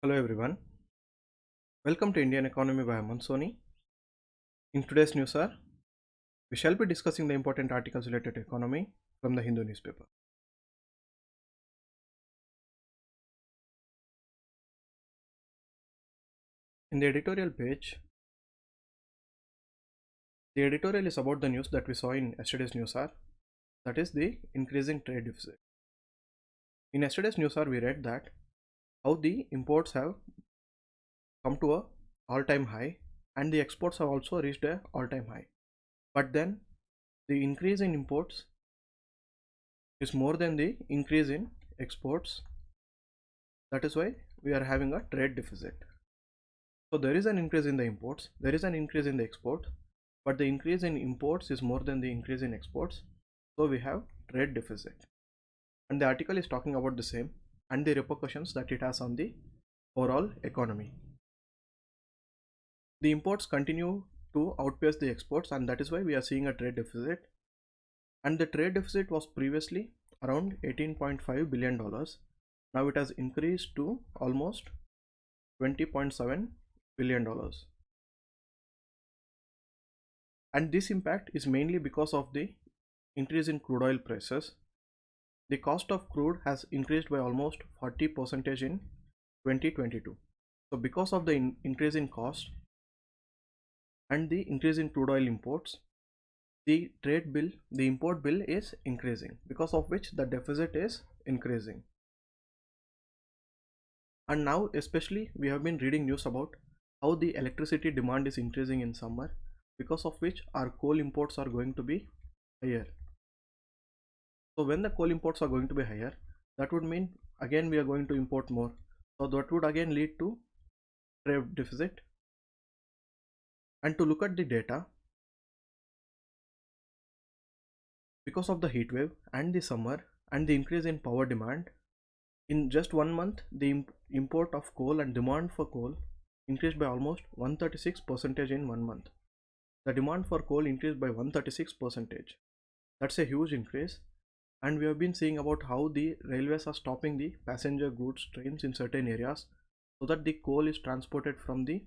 Hello everyone, welcome to Indian Economy by Aman Soni. In today's news, sir, we shall be discussing the important articles related to economy from the Hindu newspaper. In the editorial page, the editorial is about the news that we saw in yesterday's news, sir, that is the increasing trade deficit. In yesterday's news, sir, we read that how the imports have come to a all-time high and the exports have also reached a all-time high. But then the increase in imports is more than the increase in exports. That is why we are having a trade deficit. So there is an increase in the imports, there is an increase in the export, but the increase in imports is more than the increase in exports. So we have trade deficit. And the article is talking about the same and the repercussions that it has on the overall economy. The imports continue to outpace the exports, and that is why we are seeing a trade deficit. And the trade deficit was previously around $18.5 billion. Now it has increased to almost $20.7 billion. And this impact is mainly because of the increase in crude oil prices. The cost of crude has increased by almost 40% in 2022. So because of the increase in cost and the increase in crude oil imports, the import bill is increasing, because of which the deficit is increasing. And now especially we have been reading news about how the electricity demand is increasing in summer, because of which our coal imports are going to be higher. So when the coal imports are going to be higher, that would mean again we are going to import more. So that would again lead to trade deficit. And to look at the data, because of the heat wave and the summer and the increase in power demand, in just 1 month the import of coal and demand for coal increased by almost 136% in 1 month. The demand for coal increased by 136%. That's a huge increase. And we have been seeing about how the railways are stopping the passenger goods trains in certain areas so that the coal is transported from the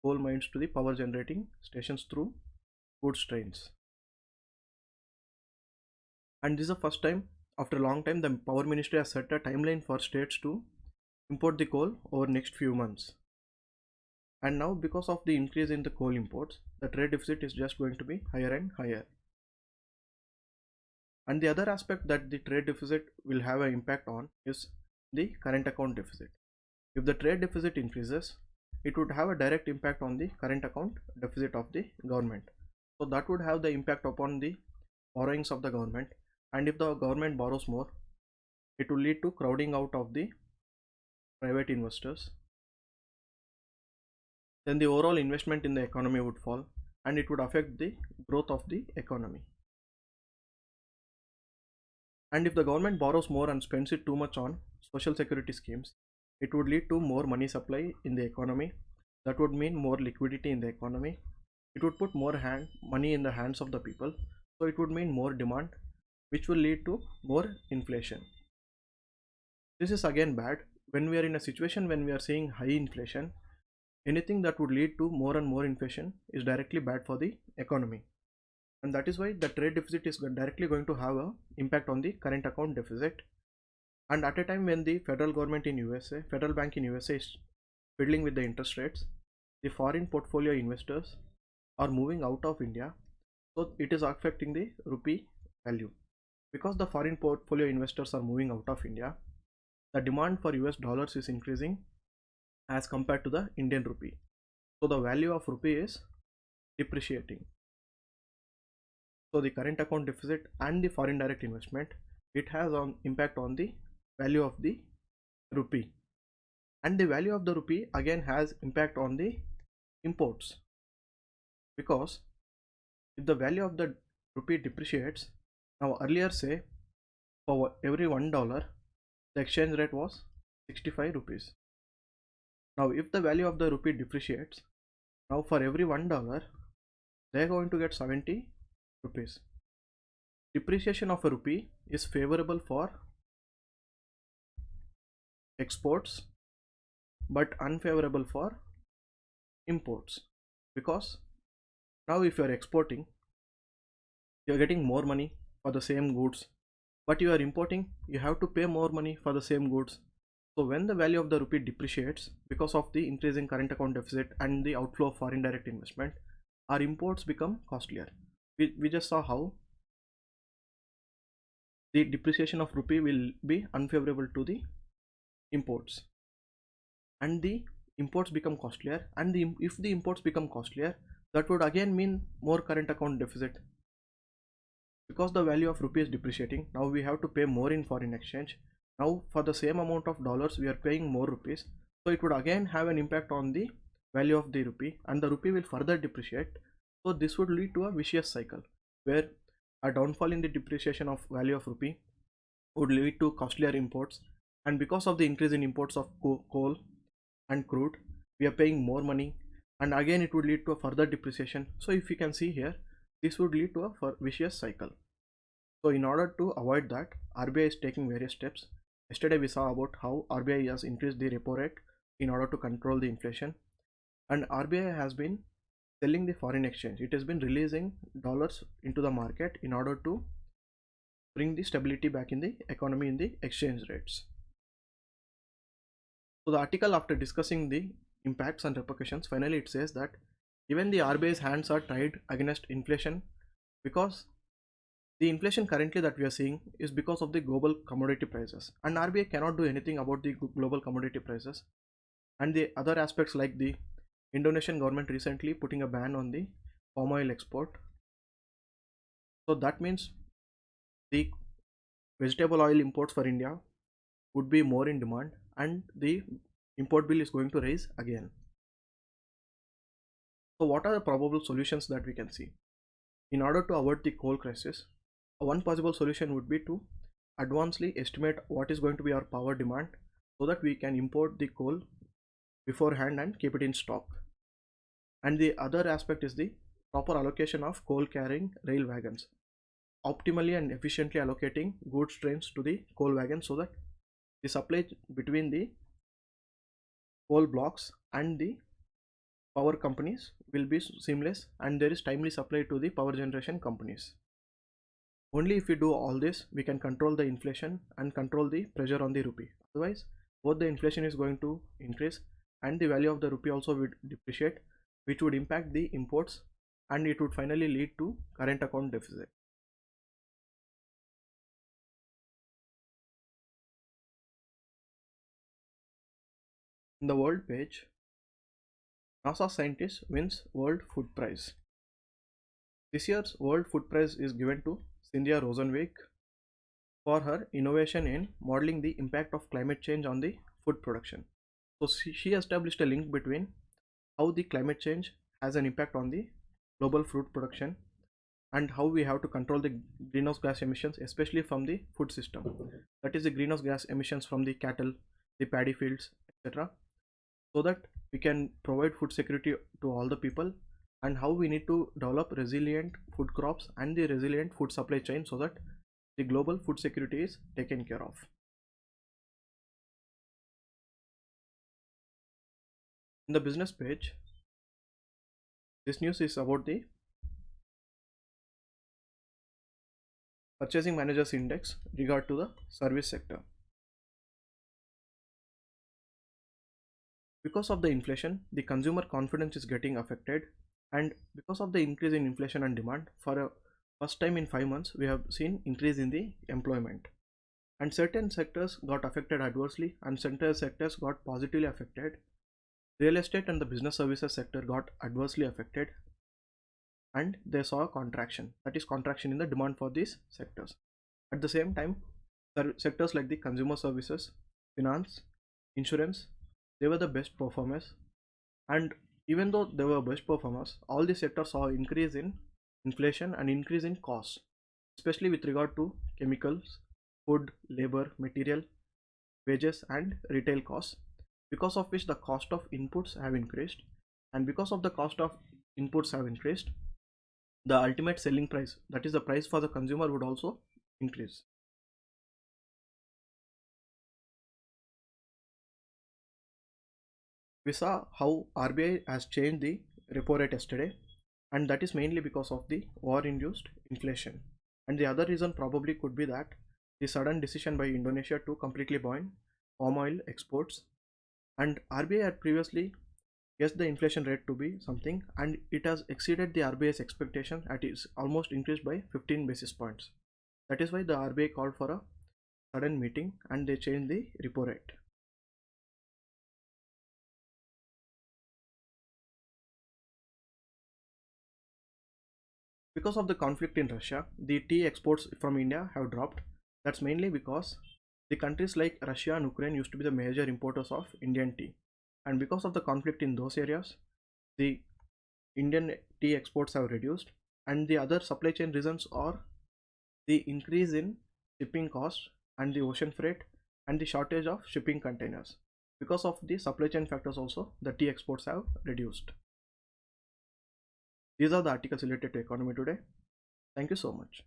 coal mines to the power generating stations through goods trains. And this is the first time after a long time the power ministry has set a timeline for states to import the coal over next few months. And now because of the increase in the coal imports, the trade deficit is just going to be higher and higher. And the other aspect that the trade deficit will have an impact on is the current account deficit. If the trade deficit increases, it would have a direct impact on the current account deficit of the government. So that would have the impact upon the borrowings of the government, and if the government borrows more, it will lead to crowding out of the private investors. Then the overall investment in the economy would fall, and it would affect the growth of the economy. And if the government borrows more and spends it too much on social security schemes, it would lead to more money supply in the economy. That would mean more liquidity in the economy. It would put more money in the hands of the people. So it would mean more demand, which will lead to more inflation. This is again bad. When we are in a situation when we are seeing high inflation, anything that would lead to more and more inflation is directly bad for the economy. And that is why the trade deficit is directly going to have an impact on the current account deficit. And at a time when the federal government in USA, federal bank in USA is fiddling with the interest rates, the foreign portfolio investors are moving out of India. So it is affecting the rupee value. Because the foreign portfolio investors are moving out of India, the demand for US dollars is increasing as compared to the Indian rupee. So the value of rupee is depreciating. So the current account deficit and the foreign direct investment, it has an impact on the value of the rupee. And the value of the rupee again has impact on the imports. Because if the value of the rupee depreciates, now earlier say for every $1, the exchange rate was 65 rupees. Now if the value of the rupee depreciates, now for every $1, they are going to get 70 rupees. Depreciation of a rupee is favorable for exports but unfavorable for imports, because now if you are exporting, you are getting more money for the same goods, but you are importing, you have to pay more money for the same goods. So when the value of the rupee depreciates because of the increasing current account deficit and the outflow of foreign direct investment, our imports become costlier. We just saw how the depreciation of rupee will be unfavorable to the imports, and the imports become costlier, and if the imports become costlier, that would again mean more current account deficit. Because the value of rupee is depreciating, now we have to pay more in foreign exchange. Now for the same amount of dollars we are paying more rupees, so it would again have an impact on the value of the rupee, and the rupee will further depreciate. So this would lead to a vicious cycle where a downfall in the depreciation of value of rupee would lead to costlier imports, and because of the increase in imports of coal and crude, we are paying more money, and again it would lead to a further depreciation. So if you can see here, this would lead to a vicious cycle. So in order to avoid that, RBI is taking various steps. Yesterday we saw about how RBI has increased the repo rate in order to control the inflation, and RBI has been selling the foreign exchange. It has been releasing dollars into the market in order to bring the stability back in the economy in the exchange rates. So the article, after discussing the impacts and repercussions, finally it says that even the RBI's hands are tied against inflation, because the inflation currently that we are seeing is because of the global commodity prices, and RBI cannot do anything about the global commodity prices. And the other aspects, like the Indonesian government recently putting a ban on the palm oil export, so that means the vegetable oil imports for India would be more in demand, and the import bill is going to rise again. So what are the probable solutions that we can see? In order to avoid the coal crisis, one possible solution would be to advancedly estimate what is going to be our power demand, so that we can import the coal beforehand and keep it in stock. And the other aspect is the proper allocation of coal carrying rail wagons, optimally and efficiently allocating goods trains to the coal wagons, so that the supply between the coal blocks and the power companies will be seamless, and there is timely supply to the power generation companies. Only if we do all this, we can control the inflation and control the pressure on the rupee. Otherwise, both the inflation is going to increase and the value of the rupee also would depreciate, which would impact the imports, and it would finally lead to current account deficit. In the world page, NASA scientist wins World Food Prize. This year's World Food Prize is given to Cynthia Rosenweg for her innovation in modeling the impact of climate change on the food production. So she established a link between how the climate change has an impact on the global food production, and how we have to control the greenhouse gas emissions, especially from the food system. That is the greenhouse gas emissions from the cattle, the paddy fields, etc. So that we can provide food security to all the people, and how we need to develop resilient food crops and the resilient food supply chain, so that the global food security is taken care of. In the business page, this news is about the Purchasing Managers Index regard to the service sector. Because of the inflation, the consumer confidence is getting affected, and because of the increase in inflation and demand, for a first time in 5 months we have seen increase in the employment, and certain sectors got affected adversely and certain sectors got positively affected. Real estate and the business services sector got adversely affected, and they saw a contraction, that is contraction in the demand for these sectors. At the same time, sectors like the consumer services, finance, insurance, they were the best performers, and even though they were best performers, all these sectors saw increase in inflation and increase in costs, especially with regard to chemicals, food, labor, material, wages and retail costs, because of which the cost of inputs have increased, and because of the cost of inputs have increased, the ultimate selling price, that is the price for the consumer, would also increase. We saw how RBI has changed the repo rate yesterday, and that is mainly because of the war-induced inflation. And the other reason probably could be that the sudden decision by Indonesia to completely ban palm oil exports, and RBI had previously guessed the inflation rate to be something, and it has exceeded the RBI's expectation at is almost increased by 15 basis points. That is why the RBI called for a sudden meeting and they changed the repo rate. Because of the conflict in Russia, the tea exports from India have dropped. That's mainly because the countries like Russia and Ukraine used to be the major importers of Indian tea. And because of the conflict in those areas, the Indian tea exports have reduced. And the other supply chain reasons are the increase in shipping costs and the ocean freight and the shortage of shipping containers. Because of the supply chain factors also, the tea exports have reduced. These are the articles related to economy today. Thank you so much.